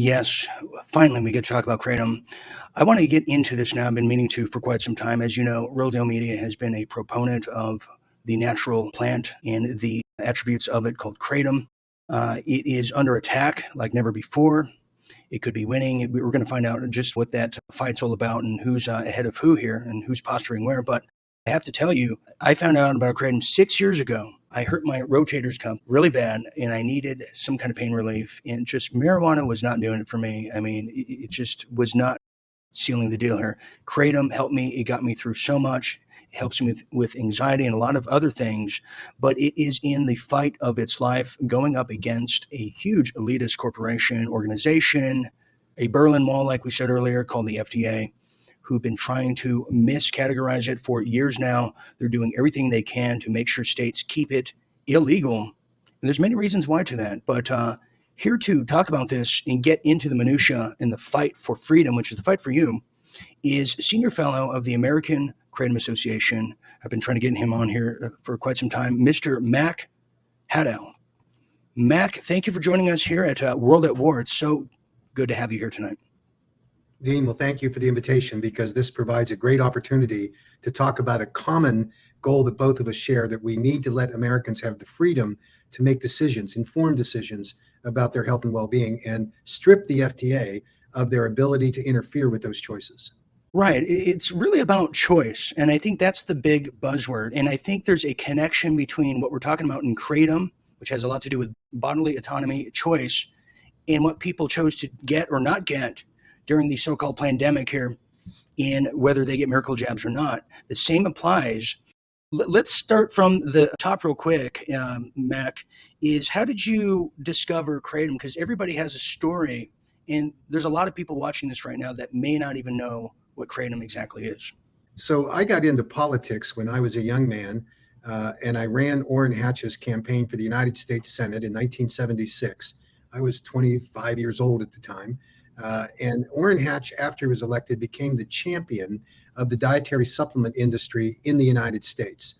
Yes, finally we get to talk about Kratom. I want to get into this now. I've been meaning to for quite some time. As you know, RealDealMedia has been a proponent of the natural plant and the attributes of it called Kratom. It is under attack like never before. It could be winning. We're going to find out just what that fight's all about and who's ahead of who here and who's posturing where. But I have to tell you, I found out about Kratom 6 years ago. I hurt my rotator's cuff really bad, and I needed some kind of pain relief. And just marijuana was not doing it for me. I mean, it just was not sealing the deal here. Kratom helped me. It got me through so much. It helps me with anxiety and a lot of other things. But it is in the fight of its life going up against a huge elitist corporation, organization, a Berlin Wall, like we said earlier, called the FDA, who've been trying to miscategorize it for years now. They're doing everything they can to make sure states keep it illegal. And there's many reasons why to that. But here to talk about this and get into the minutia in the fight for freedom, which is the fight for you, is senior fellow of the American Kratom Association. I've been trying to get him on here for quite some time, Mr. Mac Haddow. Mac, thank you for joining us here at World at War. It's so good to have you here tonight. Dean, well, thank you for the invitation, because this provides a great opportunity to talk about a common goal that both of us share, that we need to let Americans have the freedom to make decisions, informed decisions about their health and well-being, and strip the FDA of their ability to interfere with those choices. Right. It's really about choice. And I think that's the big buzzword. And I think there's a connection between what we're talking about in Kratom, which has a lot to do with bodily autonomy, choice, and what people chose to get or not get during the so-called pandemic here, in whether they get miracle jabs or not. The same applies. Let's start from the top real quick, Mac, is how did you discover Kratom? Because everybody has a story, and there's a lot of people watching this right now that may not even know what Kratom exactly is. So I got into politics when I was a young man, and I ran Orrin Hatch's campaign for the United States Senate in 1976. I was 25 years old at the time. And Orrin Hatch, after he was elected, became the champion of the dietary supplement industry in the United States.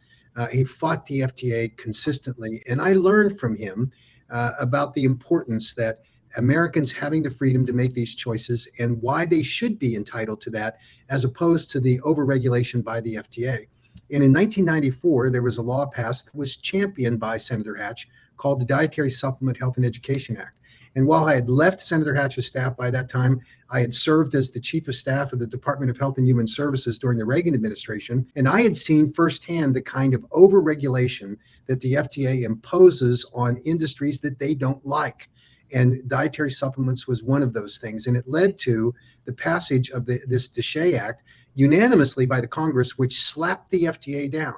He fought the FDA consistently, and I learned from him about the importance that Americans having the freedom to make these choices and why they should be entitled to that, as opposed to the overregulation by the FDA. And in 1994, there was a law passed that was championed by Senator Hatch called the Dietary Supplement Health and Education Act. And while I had left Senator Hatch's staff by that time, I had served as the chief of staff of the Department of Health and Human Services during the Reagan administration. And I had seen firsthand the kind of overregulation that the FDA imposes on industries that they don't like. And dietary supplements was one of those things. And it led to the passage of this DSHEA Act unanimously by the Congress, which slapped the FDA down.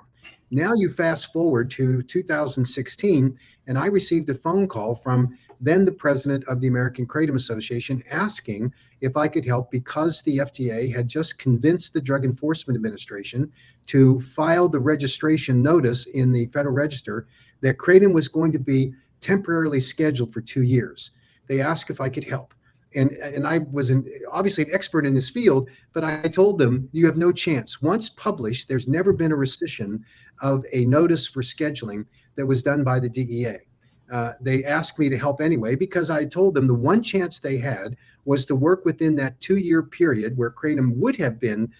Now you fast forward to 2016, and I received a phone call from then the president of the American Kratom Association asking if I could help, because the FDA had just convinced the Drug Enforcement Administration to file the registration notice in the Federal Register that Kratom was going to be temporarily scheduled for 2 years. They asked if I could help. And I was obviously an expert in this field, but I told them, you have no chance. Once published, there's never been a rescission of a notice for scheduling that was done by the DEA. They asked me to help anyway, because I told them the one chance they had was to work within that 2-year period where Kratom would have been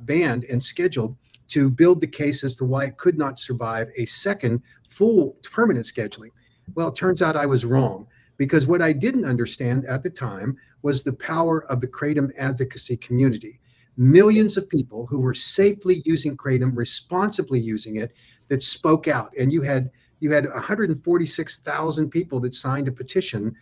banned and scheduled, to build the case as to why it could not survive a second full permanent scheduling. Well, it turns out I was wrong, because what I didn't understand at the time was the power of the Kratom advocacy community. Millions of people who were safely using Kratom, responsibly using it, that spoke out. And you had 146,000 people that signed a petition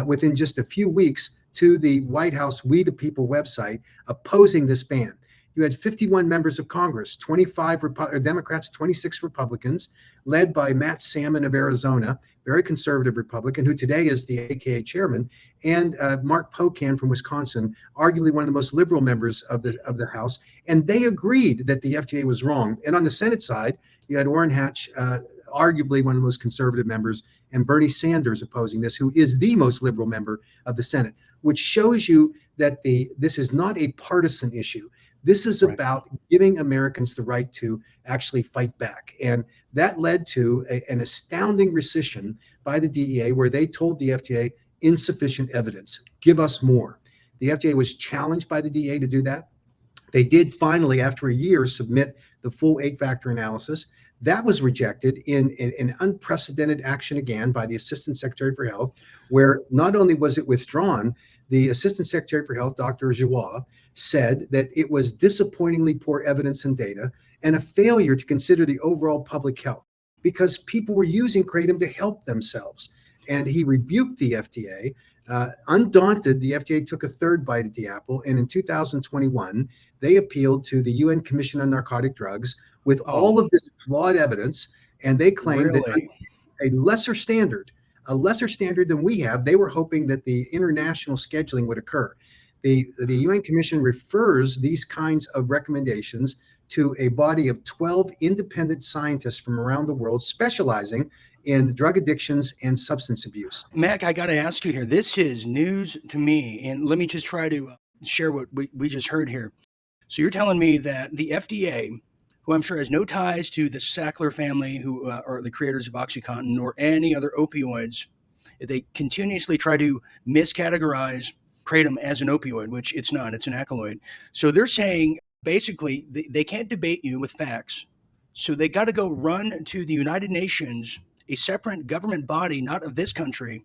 within just a few weeks to the White House We the People website opposing this ban. You had 51 members of Congress, 25 Democrats, 26 Republicans, led by Matt Salmon of Arizona, very conservative Republican, who today is the AKA chairman, and Mark Pocan from Wisconsin, arguably one of the most liberal members of the House. And they agreed that the FDA was wrong. And on the Senate side, you had Orrin Hatch, arguably one of the most conservative members, and Bernie Sanders opposing this, who is the most liberal member of the Senate, which shows you that this is not a partisan issue. This is about giving Americans the right to actually fight back. And that led to an astounding rescission by the DEA, where they told the FDA, insufficient evidence. Give us more. The FDA was challenged by the DA to do that. They did finally, after a year, submit the full 8-factor analysis. That was rejected in an unprecedented action again by the Assistant Secretary for Health, where not only was it withdrawn, the Assistant Secretary for Health, Dr. Joie, said that it was disappointingly poor evidence and data and a failure to consider the overall public health because people were using Kratom to help themselves. And he rebuked the FDA. Undaunted, the FDA took a third bite at the apple, and in 2021, they appealed to the UN Commission on Narcotic Drugs with all of this flawed evidence, and they claimed that Really? a lesser standard than we have. They were hoping that the international scheduling would occur. The UN Commission refers these kinds of recommendations to a body of 12 independent scientists from around the world specializing in drug addictions and substance abuse. Mac, I got to ask you here. This is news to me, and let me just try to share what we just heard here. So you're telling me that the FDA, who I'm sure has no ties to the Sackler family, who are the creators of OxyContin or any other opioids, they continuously try to miscategorize Kratom as an opioid, which it's not. It's an alkaloid. So they're saying basically they can't debate you with facts. So they got to go run to the United Nations, a separate government body, not of this country,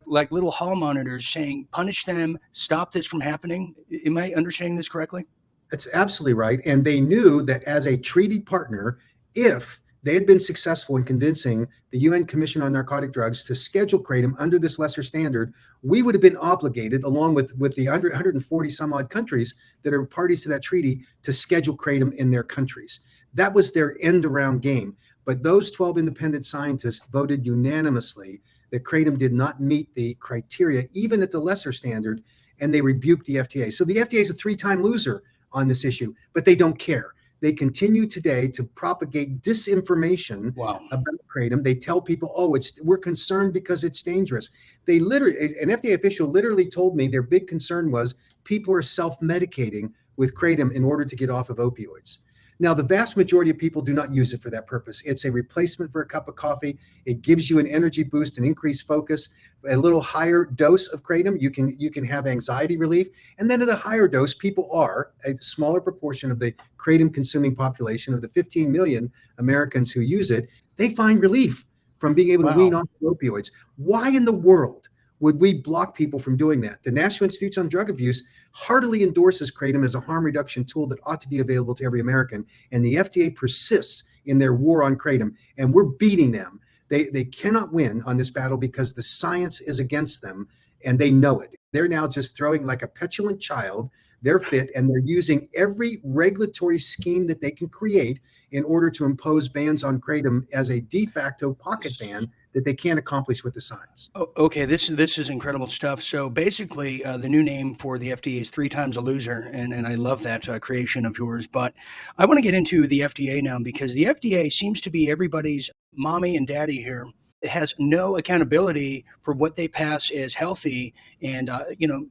like little hall monitors saying, punish them, stop this from happening. Am I understanding this correctly? That's absolutely right. And they knew that as a treaty partner, if they had been successful in convincing the UN Commission on Narcotic Drugs to schedule Kratom under this lesser standard, we would have been obligated, along with the 140 some odd countries that are parties to that treaty, to schedule Kratom in their countries. That was their end around game. But those 12 independent scientists voted unanimously that Kratom did not meet the criteria, even at the lesser standard, and they rebuked the FDA. So the FDA is a 3-time loser on this issue, but they don't care. They continue today to propagate disinformation about Kratom. They tell people, oh, we're concerned because it's dangerous. They literally, an FDA official literally told me their big concern was people are self-medicating with Kratom in order to get off of opioids. Now, the vast majority of people do not use it for that purpose. It's a replacement for a cup of coffee. It gives you an energy boost, an increased focus. A little higher dose of Kratom, you can have anxiety relief. And then at a higher dose, people are a smaller proportion of the Kratom consuming population of the 15 million Americans who use it. They find relief from being able to wean off opioids. Why in the world would we block people from doing that? The National Institute on Drug Abuse heartily endorses Kratom as a harm reduction tool that ought to be available to every American. And the FDA persists in their war on Kratom, and we're beating them. They cannot win on this battle because the science is against them, and they know it. They're now just throwing like a petulant child their fit, and they're using every regulatory scheme that they can create in order to impose bans on Kratom as a de facto pocket ban that they can't accomplish with the science. Oh, okay, this is incredible stuff. So basically, the new name for the FDA is 3 times a loser, and I love that creation of yours. But I want to get into the FDA now because the FDA seems to be everybody's mommy and daddy here. It has no accountability for what they pass as healthy, and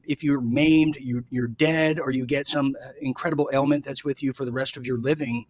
if you're maimed, you're dead, or you get some incredible ailment that's with you for the rest of your living.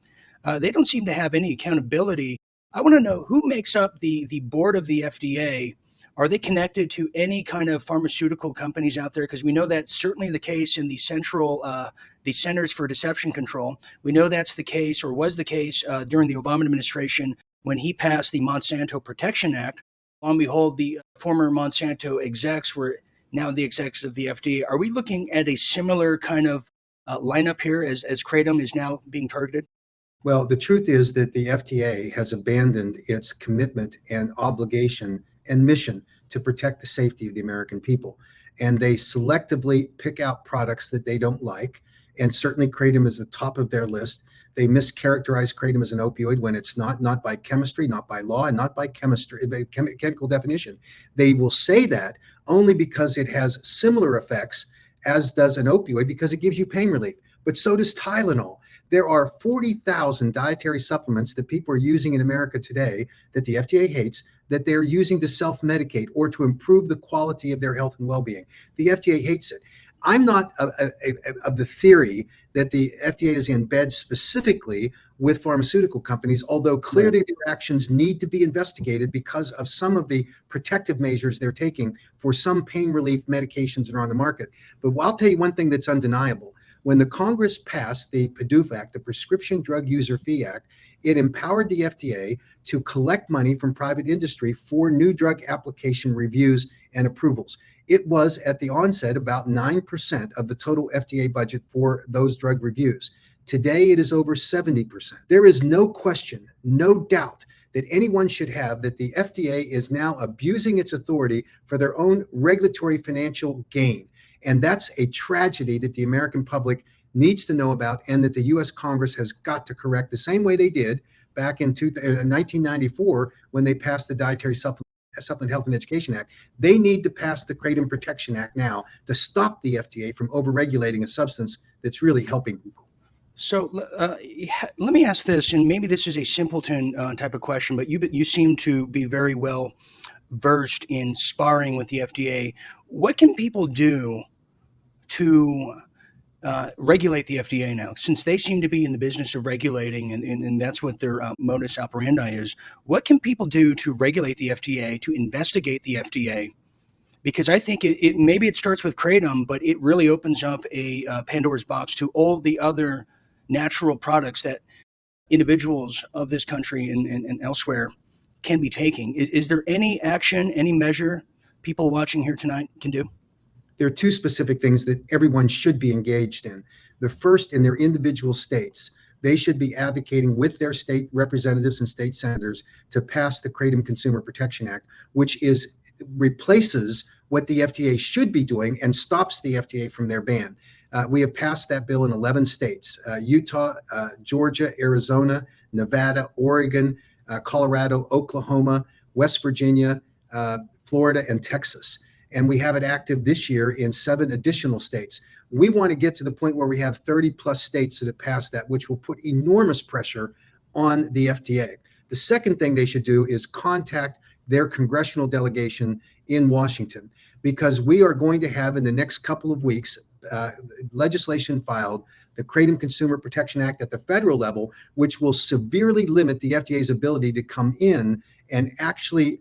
They don't seem to have any accountability. I want to know who makes up the board of the FDA. Are they connected to any kind of pharmaceutical companies out there? Because we know that's certainly the case in the Centers for Deception Control. We know that's the case, or was the case, during the Obama administration when he passed the Monsanto Protection Act. Lo and behold, the former Monsanto execs were now the execs of the FDA. Are we looking at a similar kind of lineup here as Kratom is now being targeted? Well, the truth is that the FDA has abandoned its commitment and obligation and mission to protect the safety of the American people. And they selectively pick out products that they don't like. And certainly Kratom is the top of their list. They mischaracterize Kratom as an opioid when it's not by chemistry, not by law, and not by chemical definition. They will say that only because it has similar effects as does an opioid, because it gives you pain relief. But so does Tylenol. There are 40,000 dietary supplements that people are using in America today that the FDA hates, that they're using to self-medicate or to improve the quality of their health and well-being. The FDA hates it. I'm not of the theory that the FDA is in bed specifically with pharmaceutical companies, although clearly their actions need to be investigated because of some of the protective measures they're taking for some pain relief medications that are on the market. But I'll tell you one thing that's undeniable. When the Congress passed the PDUFA Act, the Prescription Drug User Fee Act, it empowered the FDA to collect money from private industry for new drug application reviews and approvals. It was at the onset about 9% of the total FDA budget for those drug reviews. Today, it is over 70%. There is no question, no doubt that anyone should have that the FDA is now abusing its authority for their own regulatory financial gain. And that's a tragedy that the American public needs to know about and that the US Congress has got to correct the same way they did back in 1994 when they passed the Dietary Supplement Health and Education Act. They need to pass the Kratom Protection Act now to stop the FDA from overregulating a substance that's really helping people. So let me ask this, and maybe this is a simpleton type of question, but you seem to be very well versed in sparring with the FDA. What can people do to regulate the FDA now, since they seem to be in the business of regulating, and that's what their modus operandi is? What can people do to regulate the FDA, to investigate the FDA? Because I think maybe it starts with Kratom, but it really opens up a Pandora's box to all the other natural products that individuals of this country and elsewhere can be taking. Is there any action, any measure people watching here tonight can do? There are two specific things that everyone should be engaged in. The first, in their individual states, they should be advocating with their state representatives and state senators to pass the Kratom Consumer Protection Act, which replaces what the FDA should be doing and stops the FDA from their ban. We have passed that bill in 11 states: Utah, Georgia, Arizona, Nevada, Oregon, Colorado, Oklahoma, West Virginia, Florida, and Texas. And we have it active this year in 7 additional states. We want to get to the point where we have 30 plus states that have passed that, which will put enormous pressure on the FDA. The second thing they should do is contact their congressional delegation in Washington, because we are going to have in the next couple of weeks legislation filed, the Kratom Consumer Protection Act at the federal level, which will severely limit the FDA's ability to come in and actually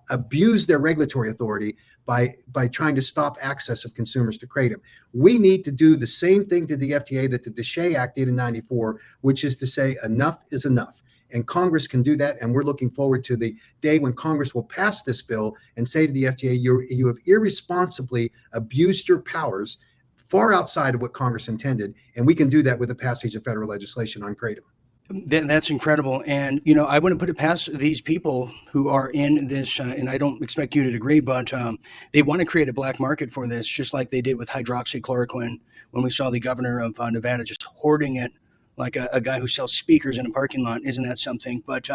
abuse their regulatory authority by trying to stop access of consumers to Kratom. We need to do the same thing to the FDA that the DSHEA Act did in '94, which is to say enough is enough. And Congress can do that. And we're looking forward to the day when Congress will pass this bill and say to the FDA, you have irresponsibly abused your powers far outside of what Congress intended. And we can do that with the passage of federal legislation on Kratom. That's incredible. And, I wouldn't put it past these people who are in this, and I don't expect you to agree, but they want to create a black market for this, just like they did with hydroxychloroquine when we saw the governor of Nevada just hoarding it like a guy who sells speakers in a parking lot. Isn't that something? But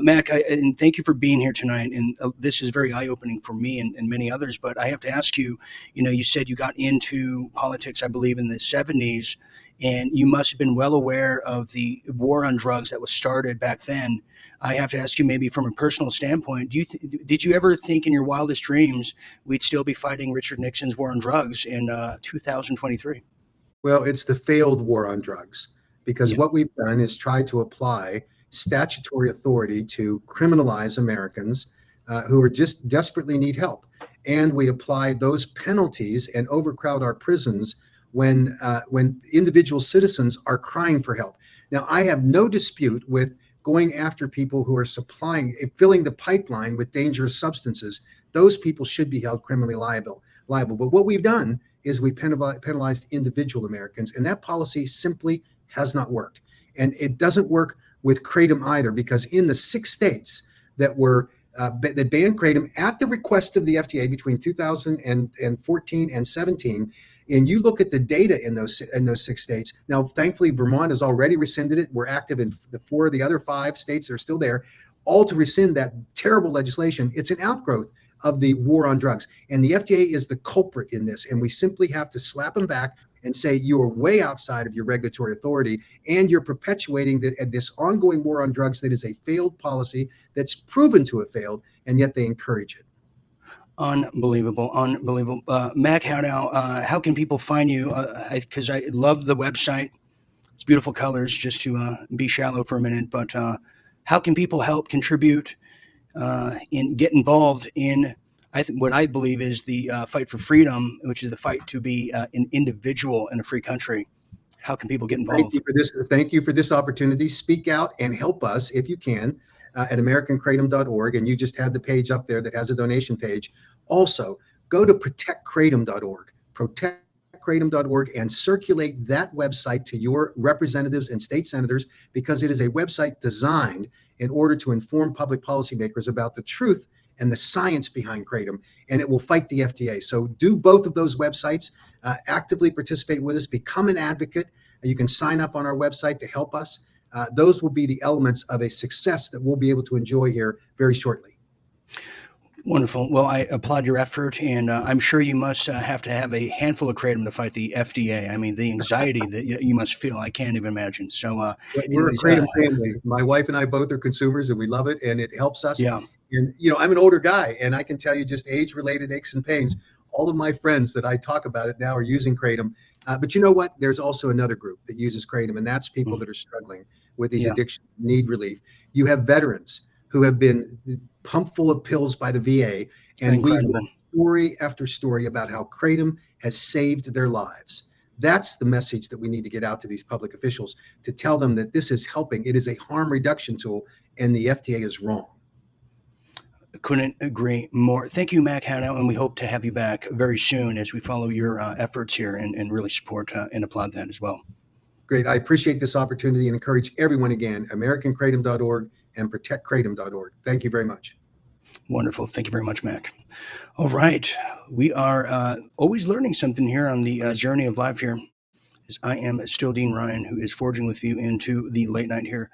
Mac, and thank you for being here tonight. And this is very eye-opening for me and many others. But I have to ask you, you said you got into politics, I believe, in the 70s. And you must have been well aware of the war on drugs that was started back then. I have to ask you, maybe from a personal standpoint, did you ever think in your wildest dreams we'd still be fighting Richard Nixon's war on drugs in 2023? Well, it's the failed war on drugs, because what we've done is try to apply statutory authority to criminalize Americans who are just desperately need help. And we apply those penalties and overcrowd our prisons when individual citizens are crying for help. Now, I have no dispute with going after people who are filling the pipeline with dangerous substances. Those people should be held criminally liable. But what we've done is we penalized individual Americans, and that policy simply has not worked. And it doesn't work with Kratom either, because in the 6 states that banned Kratom at the request of the FDA between 2014 and 17, and you look at the data in those 6 states. Now, thankfully, Vermont has already rescinded it. We're active in the 4 of the other 5 states that are still there, all to rescind that terrible legislation. It's an outgrowth of the war on drugs. And the FDA is the culprit in this. And we simply have to slap them back and say, you are way outside of your regulatory authority, and you're perpetuating this ongoing war on drugs that is a failed policy that's proven to have failed, and yet they encourage it. Unbelievable, unbelievable. Mac, how can people find you? Because I love the website. It's beautiful colors, just to be shallow for a minute. But how can people help contribute and get involved in what I believe is the fight for freedom, which is the fight to be an individual in a free country? How can people get Thank involved? you for this. Thank you for this opportunity. Speak out and help us if you can at AmericanKratom.org. And you just had the page up there that has a donation page. Also, go to ProtectKratom.org. ProtectKratom.org and circulate that website to your representatives and state senators, because it is a website designed in order to inform public policymakers about the truth and the science behind kratom, and it will fight the FDA. So do both of those websites. Actively participate with us. Become an advocate. You can sign up on our website to help us. Those will be the elements of a success that we'll be able to enjoy here very shortly. Wonderful. Well, I applaud your effort, and I'm sure you must have to have a handful of kratom to fight the FDA. I mean, the anxiety that you must feel, I can't even imagine. So, We're a anyways, kratom family. My wife and I both are consumers, and we love it, and it helps us. yeah. And I'm an older guy, and I can tell you just age-related aches and pains. All of my friends that I talk about it now are using kratom. But you know what? There's also another group that uses kratom, and that's people that are struggling with these Yeah. addictions, need relief. You have veterans who have been pumped full of pills by the VA, and we hear Incredible. story after story about how kratom has saved their lives. That's the message that we need to get out to these public officials, to tell them that this is helping. It is a harm reduction tool, and the FDA is wrong. Couldn't agree more. Thank you, Mac Hanau, and we hope to have you back very soon as we follow your efforts here and really support and applaud that as well. Great. I appreciate this opportunity and encourage everyone again, AmericanKratom.org and ProtectKratom.org. Thank you very much. Wonderful. Thank you very much, Mac. All right. We are always learning something here on the journey of life here. As I am still Dean Ryan, who is forging with you into the late night here.